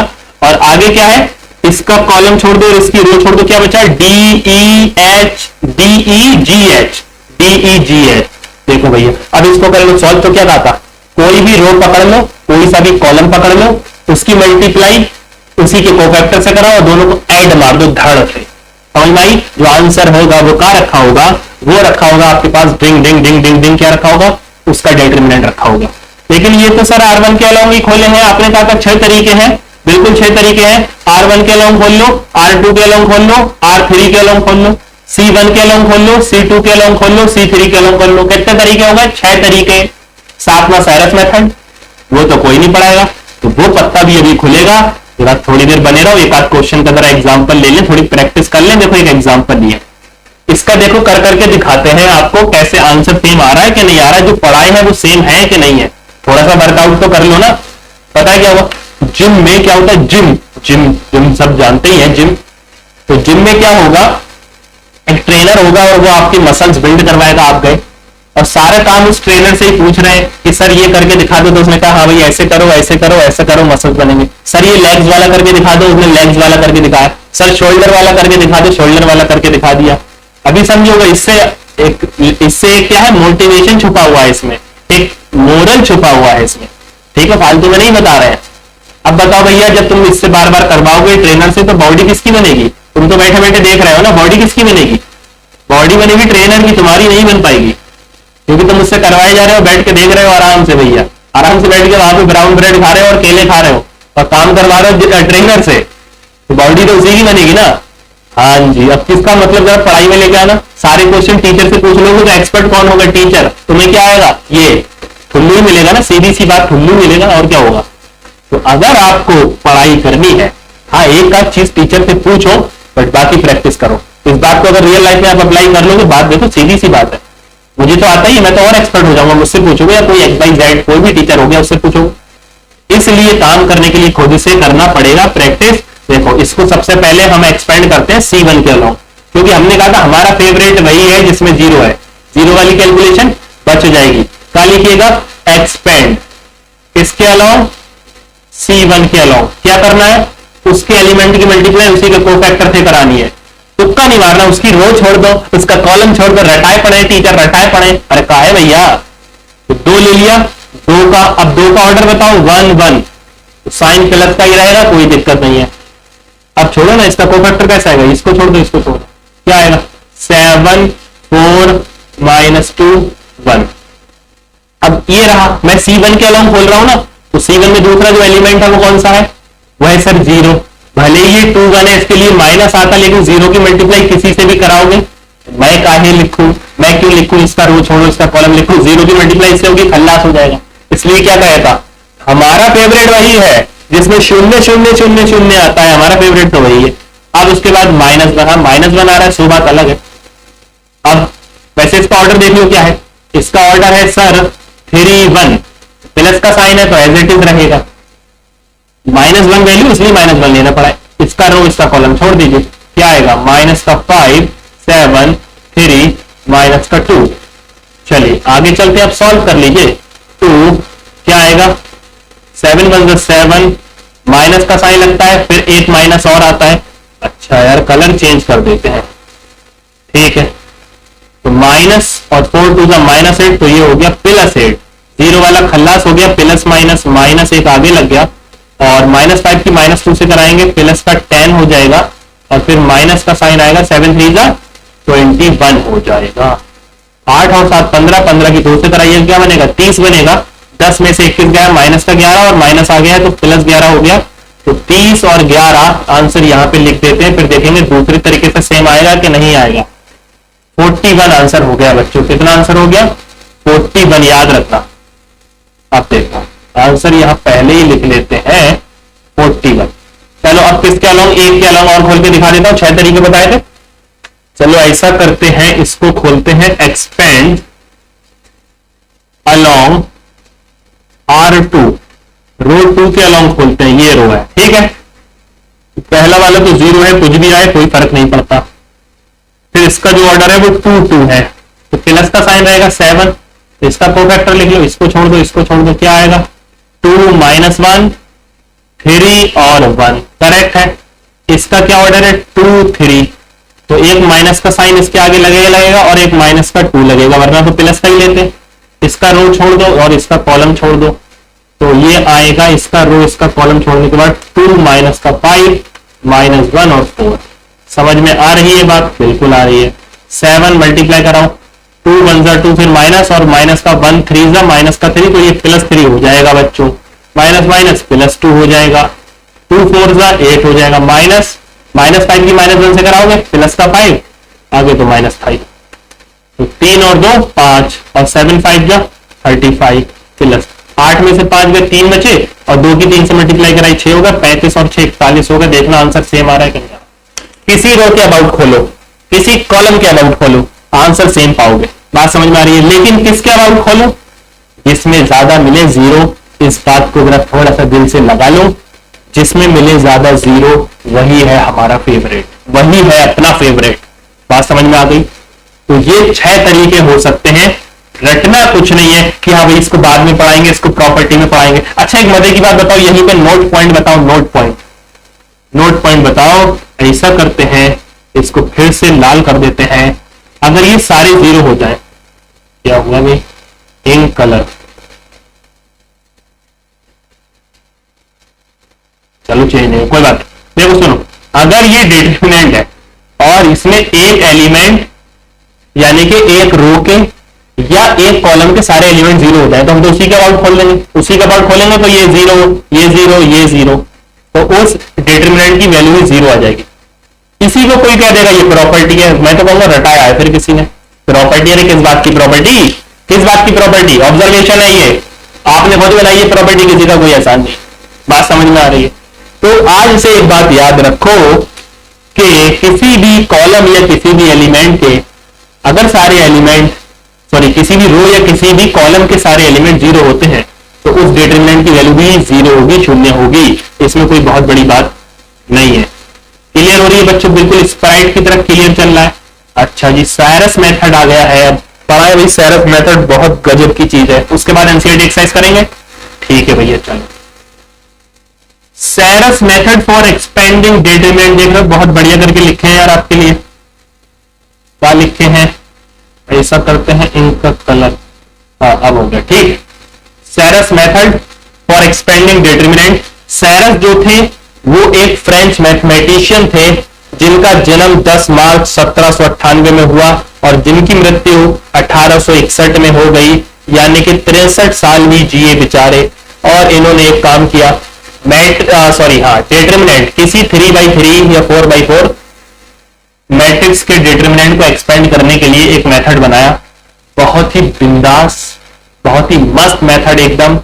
और आगे क्या है? इसका कॉलम छोड़ दो और इसकी रो छोड़ दो, क्या बचा? DEGH। देखो भैया, अब इसको कर लो सॉल्व, तो क्या आता? कोई भी रो पकड़ लो, कोई सा भी कॉलम पकड़ लो, उसकी मल्टीप्लाई उसी के कोफैक्टर से कराओ और दोनों को ऐड मार दो धड़ से। समझ में आई? जो आंसर होगा वो क्या रखा होगा? वो रखा होगा आपके पास डिंग डिंग डिंग डिंग डिंग, क्या रखा होगा? उसका डिटरमिनेंट रखा होगा। लेकिन ये तो सर R1 के अलावा ही खोले हैं, आपने कहा था 6 तरीके हैं। बिल्कुल 6 तरीके हैं। R1 के अलावा खोल लो, R2 के अलावा खोल लो, R3 के अलावा खोल लो, C1 के अलावा खोल लो, C2 के अलावा खोल लो, C3 के अलावा खोल लो। कितने तरीके हो गए? 6 तरीके। सातवां साइरस मेथड, वो तो कोई नहीं पढ़ाएगा, तो वो पत्ता भी अभी खुलेगा। जरा थोड़ी देर बने रहो, एक आध क्वेश्चन का जरा एग्जांपल ले लें, थोड़ी प्रैक्टिस कर लें। देखो एक एग्जांपल लिया, इसका देखो कर करके दिखाते हैं आपको कैसे आंसर सेम आ रहा है कि नहीं आ रहा है, जो पढ़ाई है वो सेम है कि नहीं है। थोड़ा सा वर्कआउट तो कर लो ना। पता है क्या हुआ? जिम में क्या होता है? जिम जिम जिम सब जानते ही हैं जिम। तो जिम में क्या होगा? एक ट्रेनर होगा और वो आपकी मसल्स बिल्ड करवाएगा। आप गए और सारे काम उस ट्रेनर से ही पूछ रहे हैं कि सर ये करके दिखा दो, तो उसने कहा हाँ भाई ऐसे करो ऐसे करो ऐसे करो, मसल्स बनेंगे। सर ये लेग्स वाला करके दिखा दो, उसने लेग्स वाला करके दिखाया। सर शोल्डर वाला करके दिखा दो, शोल्डर वाला करके दिखा दिया। अभी समझोगे इससे क्या है? मोटिवेशन छुपा हुआ है इसमें, एक मोरल छुपा हुआ है इसमें, ठीक है? फालतू में नहीं बता रहे हैं। अब बताओ भैया, जब तुम इससे बार बार करवाओगे ट्रेनर से, तो बॉडी किसकी बनेगी? तुम तो बैठे बैठे देख रहे हो ना, बॉडी किसकी बनेगी? बॉडी बनेगी ट्रेनर की, तुम्हारी नहीं बन पाएगी, क्योंकि तुम मुझसे करवाए जा रहे हो, बैठ के देख रहे हो आराम से। भैया आराम से बैठ के वहां पे ब्राउन ब्रेड खा रहे हो और केले खा रहे हो और काम करवा रहे हो ट्रेनर से, तो बॉडी तो उसी की बनेगी ना। हाँ जी। अब किसका मतलब जरा पढ़ाई में लेके आना, सारे क्वेश्चन टीचर से पूछ लोगे तो एक्सपर्ट कौन होगा? टीचर। तुम्हें क्या आएगा? ये ठुल्लू ही मिलेगा ना, सीधी सी बात, ठुल्लू मिलेगा और क्या होगा। तो अगर आपको पढ़ाई करनी है, हाँ एक आध चीज टीचर से पूछो, बट बाकी प्रैक्टिस करो। इस बात को अगर रियल लाइफ में आप अप्लाई कर लोगे, बात देखो सीधी सी बात है। मुझे तो आता ही, मैं तो और एक्सपर्ट हो जाऊंगा, मुझसे पूछोगे या कोई XYZ कोई भी टीचर हो गया उससे पूछोगे। इसलिए काम करने के लिए खुद से करना पड़ेगा प्रैक्टिस। देखो इसको सबसे पहले हम एक्सपेंड करते हैं C1 के अलावा, क्योंकि हमने कहा था हमारा फेवरेट वही है जिसमें जीरो है। जीरो वाली कैलकुलेशन बच जाएगी। क्या लिखिएगा? एक्सपेंड। इसके अलावा C1 के अलावा क्या करना है? उसके एलिमेंट की मल्टीप्लाई उसी के कोफैक्टर से करानी है। तुक्का नहीं मारना, उसकी रो छोड़ दो, उसका कॉलम छोड़ दो, रटाए पड़े टीचर, रटाए पड़े। अरे कहा है भैया, तो 2 ले लिया, 2 का, अब 2 का ऑर्डर बताओ 1 1, तो साइन प्लस का ही रहेगा, कोई दिक्कत नहीं है। अब छोड़ो ना, इसका कोफैक्टर कैसा आएगा? इसको छोड़ दो, इसको छोड़ दो, क्या आएगा? 7 4 -2 1। अब ये रहा, मैं C1 के अलॉन्ग खोल रहा हूं ना, तो C1 में दूसरा जो एलिमेंट है वो कौन सा है, वह है सर 0। भले ही 2 1 है, इसके लिए माइनस आता, लेकिन 0 की मल्टीप्लाई किसी से भी कराओगे, मैं काहे लिखूं, मैं क्यों लिखूं, इसका रो छोड़ो इसका कॉलम लिखूं, 0 की मल्टीप्लाई इससे होगी, खल्लास हो जाएगा। इसलिए क्या कहेगा, हमारा फेवरेट वही है जिसमें 0 0 0 0 आता है, हमारा फेवरेट तो वही है। अब उसके बाद -1, -1 आ रहा है, सो बात अलग है। अब वैसे इसका ऑर्डर देख लो क्या है, इसका ऑर्डर है सर 3 1, प्लस का साइन है तो एज इट इज रहेगा, -1 वैल्यू इसलिए -1 लेना पड़ा है। इसका रो इसका कॉलम छोड़ दीजिए, क्या आएगा, -5 7 3 -2। चलिए आगे चलते अब सॉल्व कर लीजिए। 2 क्या आएगा, 7 1 7, माइनस का साइन लगता है, फिर एक माइनस और आता है। अच्छा यार कलर चेंज कर देते हैं, ठीक है। तो माइनस और 4 2 -8, तो ये हो गया +8, 0 वाला खल्लास हो गया, प्लस माइनस -1 आगे लग गया, और -5 की -2 से कराएंगे, प्लस का 10 हो जाएगा, और फिर माइनस का साइन आएगा, 7 3 21 हो जाएगा। 8 और 7 15, 15 की 2 से कराइए, क्या बनेगा, 30 बनेगा। 10 में से 21 गया, माइनस का 11 और माइनस आ गया है तो +11 हो गया, तो 30 और 11 आंसर यहां पे लिख देते हैं। फिर देखेंगे दूसरे तरीके से सेम आएगा कि नहीं आएगा। 41 आंसर हो गया बच्चों, कितना आंसर हो गया, 41, याद रखना। अब देखो आंसर यहां पहले ही लिख लेते हैं 41। चलो अब किसके अलॉन्ग, एक के अलॉन्ग और खोल के दिखा देता हूं, 6 तरीके बताए थे। चलो ऐसा करते हैं, इसको खोलते हैं, एक्सपेंड अलॉन्ग R2, रो 2 के अलॉन्ग खोलते हैं, ये रो है, ठीक है। पहला वाला तो 0 है, कुछ भी आए कोई फर्क नहीं पड़ता। फिर इसका जो ऑर्डर है वो 2 2 है, तो प्लस का साइन रहेगा 7, इसका कोफैक्टर लिख लो, इसको छोड़ दो इसको छोड़ दो, क्या आएगा 2 -1 3 और 1, करेक्ट है। इसका क्या ऑर्डर है 2 3, तो एक माइनस का साइन इसके आगे लगेगा और एक माइनस का 2 लगेगा, वरना तो प्लस का ही लेते। इसका रो छोड़ दो और इसका कॉलम छोड़ दो, तो ये आएगा इसका रो इसका कॉलम छोड़ने के बाद 2 - का 5 -1 और 4। समझ में आ रही है बात, बिल्कुल आ रही है। 7 मल्टीप्लाई कराओ, 2 1 2, फिर माइनस और माइनस का 1 3 -3, तो ये +3 हो जाएगा बच्चों, माइनस माइनस +2 हो जाएगा, 2 4 8 हो जाएगा, -5 की -1 से कराओगे, प्लस का 5 आगे तो -5, तो 3 और 2 5 और 7 5 35, प्लस 8 में से 5 गए, 3 बचे और 2 की 3 से मल्टीप्लाई कराई 6 होगा, 35 और 6 41 होगा। देखना आंसर सेम आ रहा है कि नहीं। किसी रो के अबाउट खोलो, किसी कॉलम के अबाउट खोलो, आंसर सेम पाओगे, बात समझ में आ रही है। लेकिन किसके अबाउट खोलो, जिसमें ज्यादा मिले 0, इस बात को जरा थोड़ा सा दिल से लगा लो, जिसमें मिले ज्यादा 0 वही है हमारा फेवरेट, वही है अपना फेवरेट। बात समझ में आ गई। तो ये 6 तरीके हो सकते हैं, रटना कुछ नहीं है कि हाँ भाई इसको बाद में पढ़ाएंगे, इसको प्रॉपर्टी में पढ़ाएंगे। अच्छा एक मजे की बात बताओ, यहीं पे नोट पॉइंट बताओ, नोट पॉइंट बताओ। ऐसा करते हैं, इसको फिर से लाल कर देते हैं। अगर ये सारे 0 हो जाए, क्या हुआ भाई, इंक कलर, चलो चेंज नहीं, कोई बात। देखो सुनो, अगर ये डिटरमिनेंट है और इसमें एक एलिमेंट यानी कि एक रो के या एक कॉलम के सारे एलिमेंट 0 हो जाए, तो हम तो उसी का अबाउट खोल लेंगे, उसी का अबाउट खोलेंगे, तो ये 0 ये 0 ये 0, तो उस डिटरमिनेंट की वैल्यू ही 0 आ जाएगी। किसी को कोई कह देगा ये प्रॉपर्टी है, मैं तो कहूंगा रटाया है फिर किसी ने। प्रॉपर्टी है, किस बात की प्रॉपर्टी, किस बात की प्रॉपर्टी, ऑब्जर्वेशन है ये, आपने खुद बनाई है प्रॉपर्टी, किसी का कोई एहसान नहीं। बात समझ में आ रही है। तो आज से एक बात याद रखो कि किसी भी कॉलम या किसी भी एलिमेंट के अगर सारे एलिमेंट किसी भी रो या किसी भी कॉलम के सारे एलिमेंट 0 होते हैं, तो उस डिटरमिनेंट की वैल्यू भी 0 होगी, 0 होगी। इसमें कोई बहुत बड़ी बात नहीं है। क्लियर हो रही है बच्चों, बिल्कुल स्प्राइट की तरफ क्लियर चल रहा है। अच्छा जी, सैरस मेथड आ गया है। अब पढ़ा है भाई, सैरस मेथड बहुत गजब की चीज है। उसके बाद एनसीईआरटी एक्सरसाइज करेंगे, ठीक है भैया। चलो, सैरस मेथड फॉर एक्सपेंडिंग डिटरमिनेंट देख रहे हो, बहुत बढ़िया करके लिखे हैं यार आपके लिए। क्या लिखे हैं, ऐसा करते हैं, इनका कलर, हाँ अब हो गया, ठीक। सैरस मेथड फॉर एक्सपेंडिंग डिटरमिनेंट। सैरस जो थे वो एक फ्रेंच मैथमेटिशियन थे जिनका जन्म 10 मार्च 1798 में हुआ और जिनकी मृत्यु 1861 में हो गई। यानी कि 63 साल भी जिए बेचारे, और इन्होंने एक काम किया, डिटरमिनेंट किसी 3/3 या 4/4 मैट्रिक्स के डिटरमिनेंट को एक्सपेंड करने के लिए एक मेथड बनाया। बहुत ही बिंदास, बहुत ही मस्त मेथड एकदम।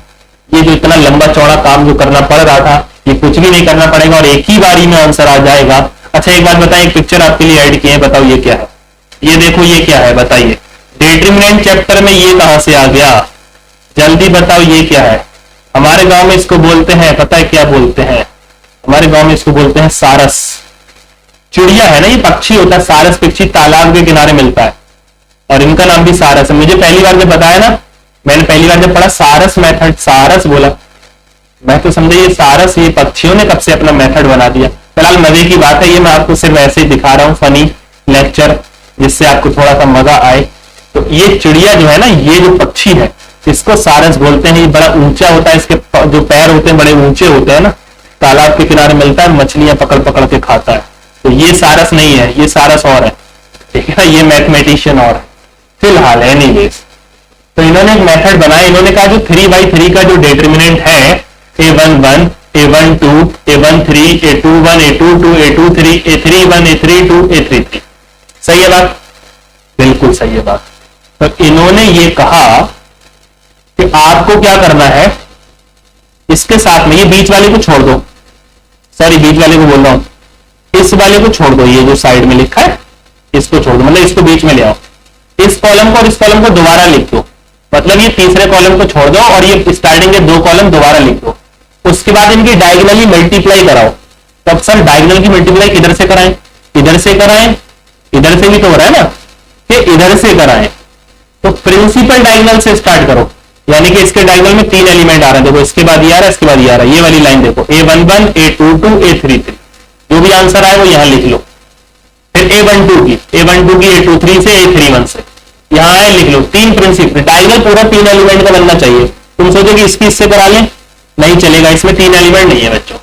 ये जो इतना लंबा चौड़ा काम जो करना पड़ रहा था, ये कुछ भी नहीं करना पड़ेगा और एक ही बारी में आंसर आ जाएगा। अच्छा एक बात बताएं, एक पिक्चर आपके लिए ऐड किए हैं, बताओ ये क्या है? ये देखो ये क्या है, बताइए। डिटरमिनेंट चैप्टर में ये कहां से आ गया? जल्दी बताओ ये क्या है? हमारे गांव में इसको बोलते हैं, पता है क्या बोलते हैं? हमारे गांव में इसको बोलते हैं सारस। चिड़िया है ना, ये पक्षी होता है सारस पक्षी, तालाब के किनारे मिलता है और इनका नाम भी सारस है। मुझे पहली बार जब बताया ना, मैंने पहली बार जब पढ़ा सारस मेथड, सारस बोला, मैं तो समझा ये सारस, ये पक्षियों ने कब से अपना मेथड बना दिया। फिलहाल मजे की बात है, ये मैं आपको सिर्फ ऐसे ही दिखा रहा हूं, फनी लेक्चर, जिससे आपको थोड़ा सा मजा आए। तो ये चिड़िया जो है ना, ये जो पक्षी है, इसको सारस बोलते हैं। ये बड़ा ऊंचा होता है, इसके जो पैर होते हैं बड़े ऊंचे होते हैं ना, तालाब के किनारे मिलता है, मछलियां पकड़ पकड़ के खाता है। तो ये सारस नहीं है, ये सारस और है, ठीक है, ये मैथमेटिशियन और है फिलहाल। एनीवेज, तो इन्होंने एक मेथड बनाया। इन्होंने कहा जो 3/3 का जो डिटरमिनेंट है, A11, A12, A13, A21, A22, A23, A31, A32, A33, सही है बात? बिल्कुल सही है बात। तो इन्होंने ये कहा कि आपको क्या करना है, इसके साथ में ये बीच वाले को छोड़ दो, सॉरी बीच वाले को बोल रहा हूं, इस वाले को छोड़ दो, ये जो साइड में लिखा है इसको छोड़ दो, मतलब इसको बीच में ले आओ। इस कॉलम को और इस कॉलम को दोबारा लिख दो, मतलब ये तीसरे कॉलम को छोड़ दो और ये स्टार्टिंग के दो कॉलम दोबारा लिख दो। उसके बाद इनकी डायगोनली मल्टीप्लाई कराओ। तब सर डायगोनल की मल्टीप्लाई किधर से कराएं? इधर से कराएं, इधर से भी तो हो रहा है ना, कि इधर से कराएं। तो प्रिंसिपल डायगोनल से स्टार्ट करो, यानी कि इसके डायगोनल में 3 एलिमेंट आ रहे हैं, देखो इसके बाद ये आ रहा है, इसके बाद ये आ रहा है, ये वाली लाइन देखो, A11, A22, A33, जो भी आंसर आए वो यहां लिख लो। फिर A12 की A23 से A31 से यहां है, लिख लो। 3 प्रिंसिपल, डायगोनल पूरा 3 एलिमेंट का बनना चाहिए। तुम सोचो कि इसकी इससे करा लें, नहीं चलेगा, इसमें 3 एलिमेंट नहीं है बच्चों,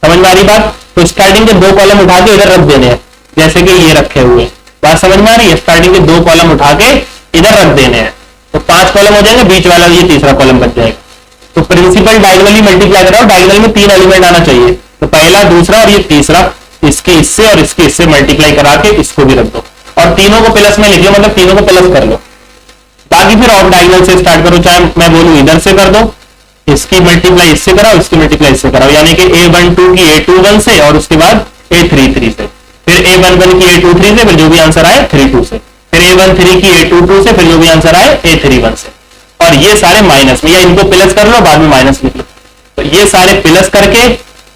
समझ में आ रही बात? तो स्टार्टिंग के 2 कॉलम उठा के इधर रख देने हैं, जैसे कि ये रखे हुए, बात समझ में आ रही है? स्टार्टिंग के 2 कॉलम उठा के इधर रख देने हैं, तो 5 कॉलम हो जाएंगे, बीच वाला ये तीसरा कॉलम बच जाएगा। तो प्रिंसिपल डायगोनली मल्टीप्लाई कराओ, डायगोनल में 3 एलिमेंट आना चाहिए, तो पहला, दूसरा और ये तीसरा, इसके इससे और इसके इससे मल्टीप्लाई करा के इसको भी रख दो और तीनों को प्लस में लिख लो, मतलब तीनों को प्लस कर लो। बाकी फिर ऑफ डायगोनल से स्टार्ट करो, चाहे मैं बोलूं इधर से कर दो, इसकी मल्टीप्लाई इससे कराओ, इसकी मल्टीप्लाई इससे कराओ, यानी कि A12 की A21 से और उसके बाद A33 से, फिर A11 की A23 से, फिर जो भी आंसर आए 32 से, फिर A13 की A22 से, फिर जो भी आंसर आए A31 से, और ये सारे माइनस में, या इनको प्लस कर लो, बाद में माइनस लिख लो। तो ये सारे प्लस करके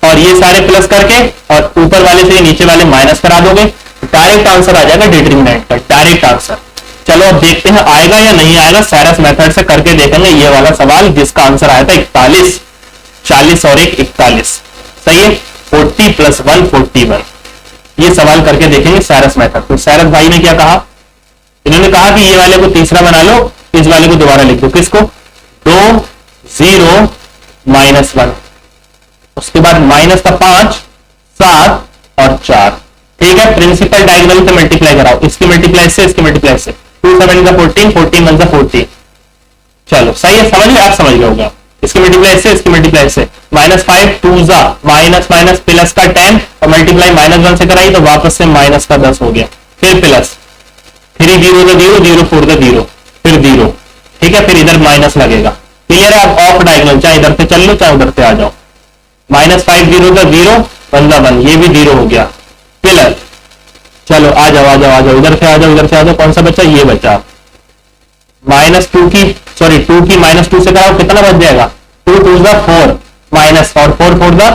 और ये सारे प्लस करके और ऊपर वाले से नीचे वाले माइनस करा दोगे, डायरेक्ट आंसर आ जाएगा डिटरमिनेंट का, डायरेक्ट आंसर। चलो अब देखते हैं आएगा या नहीं आएगा, सारस मेथड से करके देखेंगे ये वाला सवाल, जिसका आंसर आया था 41, 40 और 1 41, सही है, 40 + 1 41। ये सवाल करके देखेंगे सारस मेथड। तो सारस भाई ने क्या कहा, इन्होंने कहा कि ये वाले को तीसरा बना लो, इस वाले को दोबारा लिख दो, किसको? 2 0 -1, उसके बाद माइनस का 5 7 और 4, ठीक है। प्रिंसिपल डायगोनल से मल्टीप्लाई कराओ, इसकी मल्टीप्लाई से, इसकी मल्टीप्लाई से, 2 7 का 14, 14 1 का 14, चलो सही है, समझ गए आप? समझ गए होगा। इसकी मल्टीप्लाई से, इसकी मल्टीप्लाई से, -5 2 जा माइनस माइनस प्लस का 10 और मल्टीप्लाई -1 से कराई तो वापस से माइनस का 10 हो गया, फिर प्लस 3 0 का 0 0 4 का 0, फिर 0, ठीक है, फिर इधर माइनस लगेगा, क्लियर है? आप ऑफ डायगोनल चाहे इधर से चल लो चाहे उधर से आ जाओ, -5 0 का 0 1 का 1, ये भी 0 हो गया, प्लस, चलो आ जाओ आ जाओ आ जाओ, इधर से आ जाओ, इधर से आ जाओ, कौन सा बच्चा? ये बच्चा, -2 की सॉरी 2 की -2 से कराओ, कितना बच जाएगा? 2 2 का 4 माइनस और 4 4 का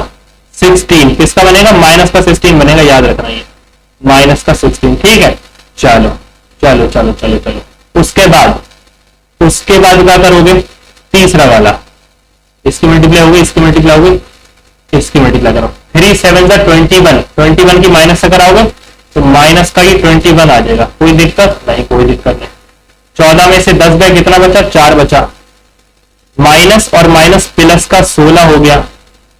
16, किसका बनेगा? माइनस का 16 बनेगा, याद रखना ये माइनस का 16, ठीक है। चलो चलो चलो चलो चलो, उसके बाद क्या करोगे? तीसरा वाला, इसकी मल्टीप्लाई होगी, इसकी मल्टीप्लाई होगी, इसकी मल्टीप्लाई करो, 3 7 का 21, 21 की माइनस से कराओगे तो माइनस का ही 21 आ जाएगा, कोई दिक्कत नहीं? कोई दिक्कत नहीं। 14 में से 10 गए, कितना बचा? 4 बचा, माइनस और माइनस प्लस का 16 हो गया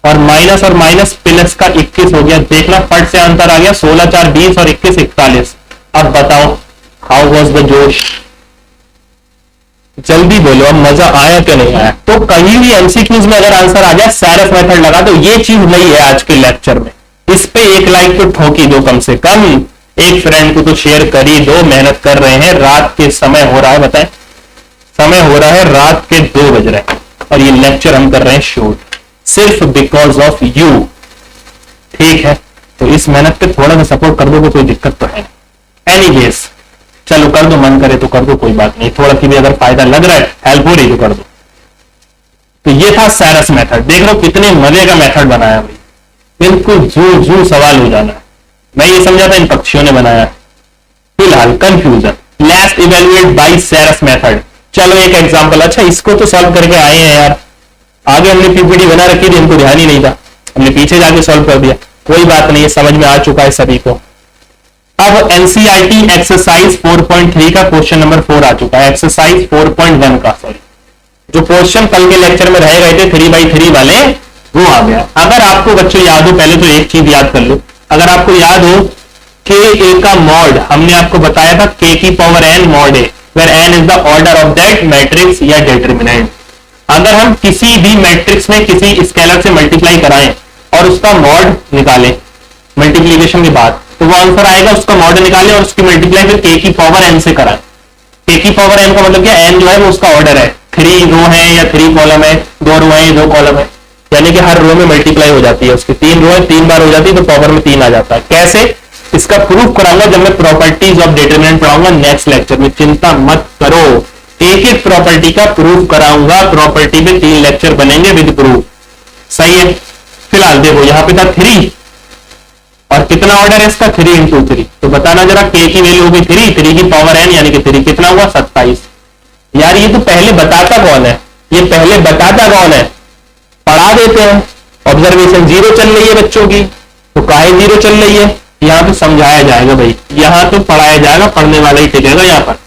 और माइनस और माइनस प्लस का 21 हो गया। देखना फट से अंतर आ गया, 16 4 20 और 21 41। अब बताओ हाउ वाज द जोश? जल्दी बोलो, अब मजा आया कि नहीं आया? तो कहीं भी एमसीक्यूज में अगर आंसर आ जाए सैरफ मेथड लगा दो, ये चीज नहीं है आज के लेक्चर में। इस पे एक लाइक तो ठोकी दो कम से कम, एक फ्रेंड को तो शेयर कर ही दो। मेहनत कर रहे हैं, रात के समय हो रहा है, बताएं समय हो रहा है रात के 2 बज रहे हैं और ये लेक्चर हम कर रहे हैं शूट सिर्फ बिकॉज ऑफ यू। ठीक है, तो इस मेहनत पे थोड़ा सा सपोर्ट कर दोगे, कोई दिक्कत तो है नहीं। एनीवेज चलो कर दो, मन करे तो कर दो, कोई बात नहीं। थोड़ा की भी अगर फायदा लग रहा है, हेल्प हो रही तो कर दो। तो ये था सैरस मेथड। देख लो कितने मजे का मेथड बनाया भाई, बिल्कुल जू जू सवाल हो जाना है। मैं ये समझा था इन पक्षियों ने बनाया। फिलहाल confusion, let's evaluate by Sarrus method. चलो एक एग्जांपल, अच्छा इसको तो सॉल्व करके आए हैं यार, आगे हमने पीपीटी बना रखी थी, हमको ध्यान ही नहीं था, हमने पीछे जाके सॉल्व कर दिया। कोई बात नहीं, समझ में आ चुका है सभी को। अब एनसीईआरटी एक्सरसाइज 4.3 का क्वेश्चन नंबर 4 आ चुका है, एक्सरसाइज 4.1 का, सॉरी जो क्वेश्चन कल के लेक्चर में रह गए थे 3x3 वाले, वो आ गया। अगर आपको बच्चों याद हो, पहले तो एक चीज याद कर लो, अगर आपको याद हो के ए का मॉड हमने आपको बताया था के की power n mod A, where n is the order of that matrix या डिटरमिनेंट। अगर हम किसी भी मैट्रिक्स में किसी स्केलर से मल्टीप्लाई कराएं और उसका मॉड निकालें मल्टीप्लीकेशन के बाद, तो वो आंसर आएगा, उसका मॉड निकालें और उसकी मल्टीप्लाई फिर के की पावर एन से कराएं। के की पावर एन का मतलब क्या, एन जो है वो उसका ऑर्डर है, 3 रो है या 3 कॉलम है, 2 रो है 2 कॉलम है, यानी कि हर रो में मल्टीप्लाई हो जाती है उसकी, 3 रो है 3 बार हो जाती है, तो पावर में 3 आ जाता है। कैसे, इसका प्रूफ कराऊंगा जब मैं प्रॉपर्टीज ऑफ डिटरमिनेंट पढ़ाऊंगा नेक्स्ट लेक्चर में, चिंता मत करो, एक एक प्रॉपर्टी का प्रूफ कराऊंगा। प्रॉपर्टी में 3 लेक्चर बनेंगे विद प्रूफ, सही है। फिलहाल देखो यहां पे था 3 और कितना ऑर्डर है इसका, 3 इंटू 3, तो बताना जरा के की वैल्यू होगी 3 की पावर एन यानी कि 3 कितना हुआ 27। यार ये तो पहले बताता कौन है, ये पहले बताता कौन है, पढ़ा देते हैं। ऑब्जर्वेशन 0 चल रही है बच्चों की, तो काहे 0 चल रही है, यहां तो समझाया जाएगा भाई, यहां तो पढ़ाया जाएगा, पढ़ने वाला ही टिकेगा यहाँ पर।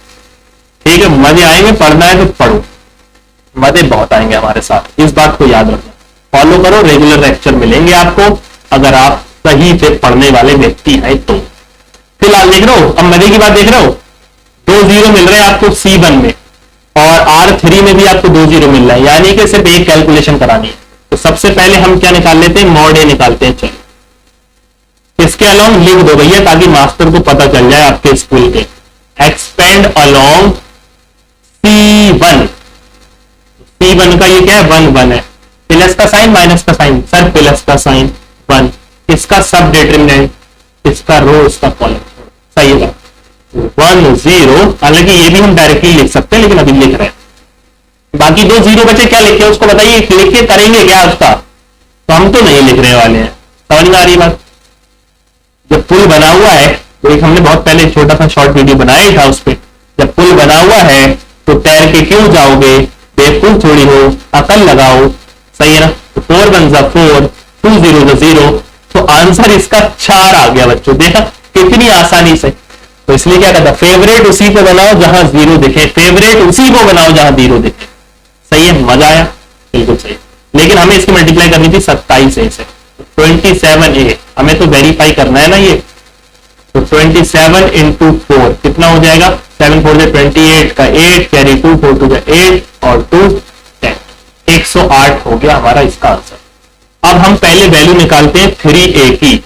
ठीक है, मजे आएंगे, पढ़ना है तो पढ़ो, मजे बहुत आएंगे हमारे साथ, इस बात को याद रखना। फॉलो करो, रेगुलर लेक्चर मिलेंगे आपको अगर आप सही से पढ़ने वाले व्यक्ति हैं तो। फिलहाल देख रहे हो, अब मजे की बात देख रहे हो, 2 0 मिल रहे हैं आपको C1 में और R3 में भी आपको 2 0 मिल रहा है, यानी कि सिर्फ एक कैलकुलेशन करानी है। तो सबसे पहले हम क्या निकाल लेते हैं, मॉड ए निकालते हैं। चलो इसके अलोंग लिख दो भैया, ताकि मास्टर को पता चल जाए आपके स्कूल के। एक्सपेंड अलोंग C1, C1 का ये क्या है 1 1 है, प्लस का साइन माइनस का साइन, सर प्लस का साइन 1, इसका सब डिटरमिनेंट, इसका रो इसका कॉलम, सही है 1 0। हालांकि ये भी हम डायरेक्टली लिख सकते हैं, लेकिन अभी लिख रहे हैं। बाकी 2 0 बचे, क्या लिखे उसको बताइए, लिख के करेंगे क्या उसका, तो हम तो नहीं लिख रहे वाले हैं, समझ में आ रही बात। जब पुल बना हुआ है, तो एक हमने बहुत पहले छोटा सा शॉर्ट वीडियो बनाया ही था उस पर, जब पुल बना हुआ है तो तैर के क्यों जाओगे, बेवकूफ थोड़ी हो, अकल लगाओ, सही है ना। तो 4 1 4, 2 0 0, तो आंसर इसका 4 आ गया बच्चों, देखा कितनी आसानी से। तो इसलिए क्या कहता, फेवरेट उसी को बनाओ जहां 0 दिखे, फेवरेट उसी को बनाओ जहां 0 दिखे, सही है, मजा आया, बिल्कुल सही। लेकिन हमें इसकी मल्टीप्लाई करनी थी 27 से, 27A हमें तो वेरीफाई करना है ना ये, तो 27 इंटू 4 कितना हो जाएगा, 7 4 28 का 8 कैरी 2 4 2 8 और 2 10, 108 हो गया हमारा इसका आंसर। अब हम पहले वैल्यू निकालते हैं 3A की।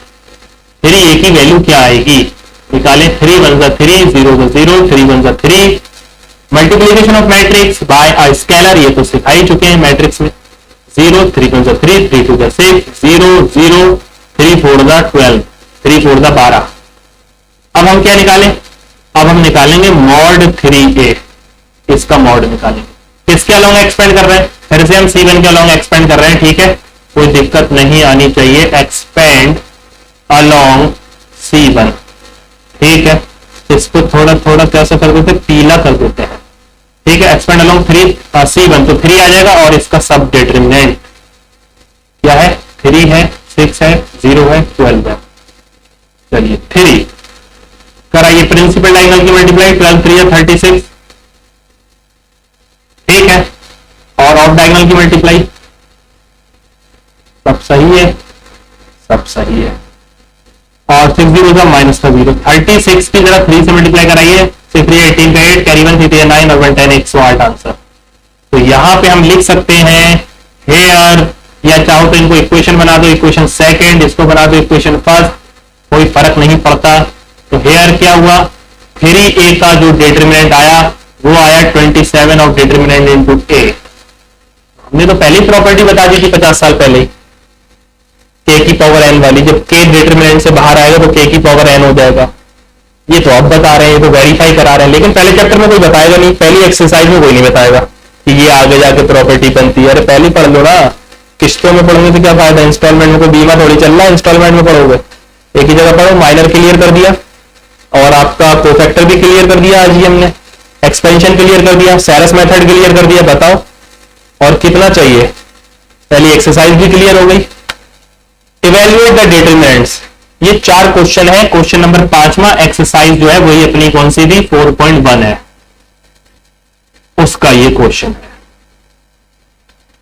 3A की वैल्यू क्या आएगी, निकालें 3 1 3 0 0 3 1 3, multiplication of matrix bye a scalar, ये तो सिखा ही चुके हैं मैट्रिक्स में। 0 3 1 3 3 2 6 0 0 3 4 12 3 4 12। अब हम क्या निकालें, अब हम निकालेंगे मॉड 3A, इसका मॉड निकालेंगे। किसके अलोंग एक्सपेंड कर रहे हैं, फिर से हम C1 के अलोंग एक्सपेंड कर रहे हैं, ठीक है, कोई दिक्कत नहीं आनी चाहिए। एक्सपेंड अलोंग C1, ठीक है, इसको थोड़ा थोड़ा कैसे कर देते हैं, पीला कर देते हैं, ठीक है। एक्सपेंड अलोंग C1, तो 3 आ जाएगा और इसका सब डिटरमिनेंट क्या है, 3 है 6 है 0 है 12 है। चलिए 3 कराइए, प्रिंसिपल डायगोनल की मल्टीप्लाई, 12 3 36, ठीक है, और ऑफ डायगोनल की मल्टीप्लाई, सब सही है, सब सही है, और 6 0 का माइनस का 0, 36 की जरा 3 से मल्टीप्लाई कराइए, 6 3 18 का 8 कैरी 1 3 9 और 1 10, 108 आंसर। तो यहां पे हम लिख सकते हैं हेयर, या चाहो तो इनको इक्वेशन बना दो, इक्वेशन सेकंड, इसको बना दो इक्वेशन फर्स्ट, कोई फर्क नहीं पड़ता। तो हेयर क्या हुआ, 3a का जो डिटरमिनेंट आया वो आया 27 ऑफ डिटरमिनेंट इनटू a। हमने तो पहली प्रॉपर्टी बता दी थी 50 साल पहले ही, k की पावर n वाली, जब k डिटरमिनेंट से बाहर आएगा तो k की पावर n हो जाएगा। ये तो अब बता रहे हैं, ये तो वेरीफाई करा रहे हैं, लेकिन पहले चैप्टर में कोई बताएगा नहीं, पहली एक्सरसाइज में कोई नहीं बताएगा कि ये आगे जाके प्रॉपर्टी बनती है। अरे पहले पढ़ लो ना, किस्तों में पढ़ोगे तो क्या फायदा, इंस्टॉलमेंट में कोई बीमा थोड़ी चल रहा है, इंस्टॉलमेंट में पढ़ोगे एक ही जगह पढ़ो। माइनर क्लियर कर दिया और आपका कोफैक्टर भी क्लियर कर दिया आज ही हमने, एक्सपेंशन क्लियर कर दिया, सैरस मेथड क्लियर कर दिया। बताओ और कितना चाहिए, पहली एक्सरसाइज भी क्लियर हो गई। इवेल्युएट द डिटरमिनेंट्स, ये 4 क्वेश्चन है। क्वेश्चन नंबर 5वां एक्सरसाइज जो है वही अपनी कौन सी थी, 4.1 है, उसका ये क्वेश्चन है।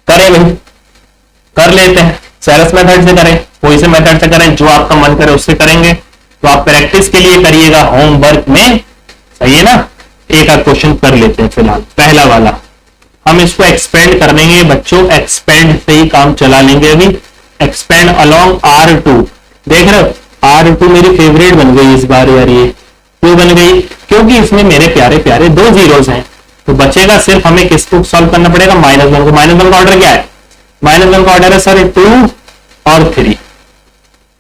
करें भाई, कर लेते हैं, सैरस मेथड से करें, कोई से मेथड से करें, जो आपका मन करे उससे करेंगे। तो आप प्रैक्टिस के लिए करिएगा होमवर्क में, सही है ना। एक आध क्वेश्चन कर लेते हैं फिलहाल। पहला वाला हम इसको एक्सपेंड कर लेंगे बच्चों, एक्सपेंड से ही काम चला लेंगे अभी। एक्सपेंड अलोंग R2, देख रहे हो R2 मेरी फेवरेट बन गई इस बार यार। ये क्यों बन गई, क्योंकि इसमें मेरे प्यारे प्यारे 2 जीरोस हैं, तो बचेगा सिर्फ हमें किसको सॉल्व करना पड़ेगा, -1 को। -1 का ऑर्डर क्या है, -1 का ऑर्डर है सर 2 और 3।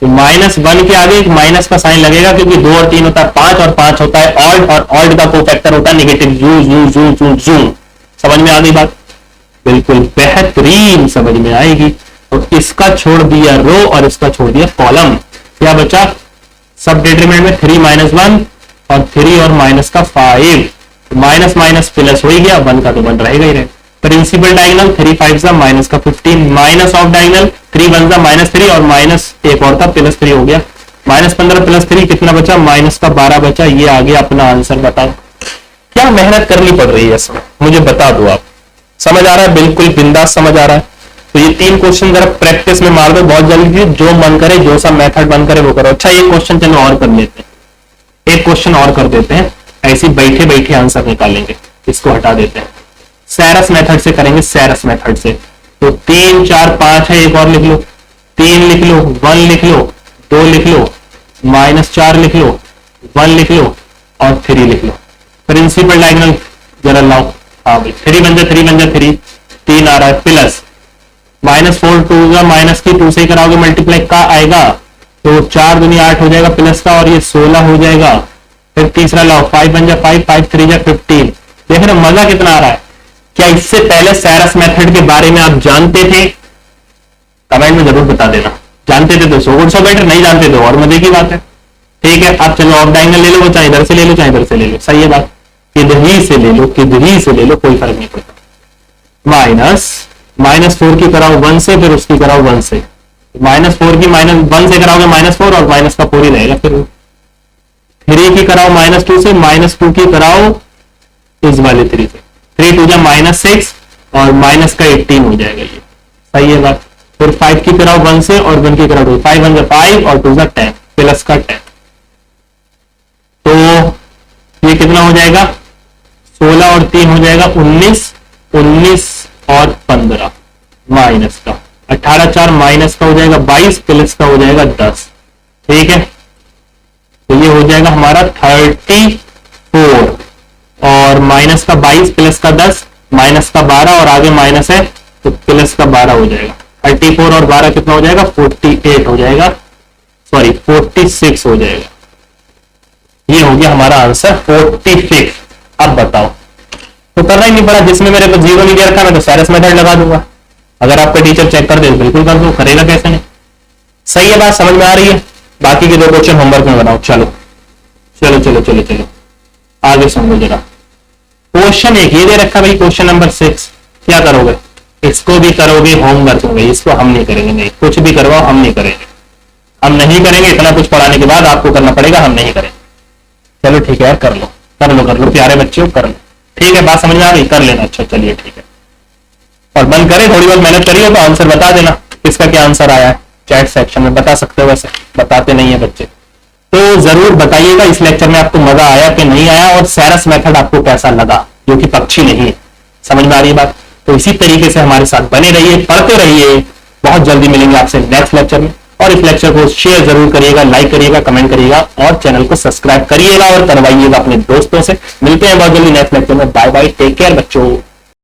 तो -1 के आगे एक माइनस का साइन लगेगा, क्योंकि 2 और 3 होता है 5 और 5 होता है ऑड, और ऑड का कोफैक्टर होता है नेगेटिव। जू जू जू जू जू, समझ में आ गई बात, बिल्कुल बेहतरीन समझ में आएगी। तो इसका छोड़ दिया रो और इसका छोड़ दिया कॉलम, क्या बचा, सब डिटरमिनेंट में 3 -1 और 3 और माइनस का 5, माइनस माइनस प्लस हो ही गया, 1 का तो 1 रहेगा ही रहे। प्रिंसिपल डायगोनल 3 5 माइनस का 15, माइनस ऑफ डायगोनल 3 1 -3 और माइनस एक और था +3 हो गया, -15 +3 कितना बचा, माइनस का 12 बचा। ये आ गया अपना आंसर। बताओ क्या मेहनत करनी पड़ रही है इसमें, मुझे बता दो आप। समझ आ रहा है, बिल्कुल बिंदास समझ आ रहा है। तो ये 3 क्वेश्चन जरा प्रैक्टिस में मार दो बहुत जल्दी, जो मन करे, जो सा मेथड मन करे वो करो। अच्छा एक क्वेश्चन चलो और कर लेते हैं, एक क्वेश्चन और कर देते हैं, ऐसे बैठे बैठे आंसर निकालेंगे, इसको हटा देते हैं। सैरस मेथड से करेंगे, सैरस मेथड से। तो 3 4 5 है, एक और लिख लो, 3 लिख लो, 1 लिख लो, 2 लिख लो, -4 लिख लो, 1 लिख लो और 3 लिख लो। प्रिंसिपल डायगोनल जरा लाओ, हाँ भाई 3 बन जा 3, 3 आ रहा है प्लस -4 2 का माइनस की 2 से कराओगे मल्टीप्लाई का आएगा, तो 4 दूनी 8 हो जाएगा प्लस का, और ये 16 हो जाएगा। फिर तीसरा लाओ, 5 बन जा 5, 5 3 जा 15। देख रहे मजा कितना आ रहा है। क्या इससे पहले सैरस मेथड के बारे में आप जानते थे, कमेंट में जरूर बता देना। जानते थे तो 100 बेटर, नहीं जानते तो और मजे की बात है। ठीक है, अब चलो ऑफ डायगोनल ले लो, चाहे इधर से ले लो चाहे इधर से ले लो, सही है बात, किधर ही से ले लो, किधर ही से ले लो, कोई फर्क नहीं पड़ता। -4 की कराओ 1 से, फिर उसकी कराओ 1 से, -4 की -1 से कराओगे -4 और माइनस का 4 ही रहेगा। फिर 3 की कराओ -2 से, -2 की कराओ इस वाले 3 से, 3 2 जा -6 और माइनस का 18 हो जाएगा, ये सही है बात। फिर 5 की कराओ 1 से और 1 की कराओ 2, 5 1 जा 5 और 2 जा 10 प्लस का 10। तो ये कितना हो जाएगा, 16 और 3 हो जाएगा 19, 19 और 15 माइनस का 18 4 माइनस का हो जाएगा 22 प्लस का हो जाएगा 10। ठीक है, तो ये हो जाएगा हमारा 34 और माइनस का 22 प्लस का 10 माइनस का 12 और आगे माइनस है तो प्लस का 12 हो जाएगा। 34 और 12 कितना हो जाएगा, 48 हो जाएगा, सॉरी 46 हो जाएगा। ये हो गया हमारा आंसर 46। अब बताओ, तो करना ही नहीं पड़ा, जिसमें मेरे को 0 नहीं दे रखा मैं तो सैरस मेथड लगा दूंगा। अगर आपका टीचर चेक कर दे तो बिल्कुल कर दो, करेगा कैसे नहीं। सही है बात, समझ में आ रही है। बाकी के 2 क्वेश्चन होमवर्क में बनाओ। चलो चलो चलो चलो चलो आगे समझो जरा। क्वेश्चन एक ये दे रखा भाई, क्वेश्चन नंबर 6, क्या करोगे, इसको भी करोगे होमवर्क में, इसको हम नहीं करेंगे, नहीं कुछ भी करवाओ हम नहीं करेंगे, हम नहीं करेंगे। इतना कुछ पढ़ाने के बाद आपको करना पड़ेगा, हम नहीं करेंगे। चलो ठीक है यार, कर लो कर लो कर लो, प्यारे बच्चों कर लो। ठीक है, बात समझ में आ गई, कर लेना। अच्छा चलिए ठीक है, और बंद करें, थोड़ी बहुत मेहनत करिए तो आंसर बता देना किसका क्या आंसर आया है, चैट सेक्शन में बता सकते हो, वैसे बताते नहीं है बच्चे, तो जरूर बताइएगा इस लेक्चर में आपको मजा आया कि नहीं आया, और सैरस मेथड आपको कैसा लगा, जो कि पक्षी नहीं है। समझ में आ रही है बात। तो इसी तरीके से हमारे साथ बने रहिए, पढ़ते रहिए। बहुत जल्दी मिलेंगे आपसे नेक्स्ट लेक्चर में, और इस लेक्चर को शेयर जरूर करिएगा, लाइक करिएगा, कमेंट करिएगा और चैनल को सब्सक्राइब करिएगा और करवाइएगा अपने दोस्तों से। मिलते हैं बहुत जल्दी नेक्स्ट लेक्चर में। बाय बाय, टेक केयर बच्चों।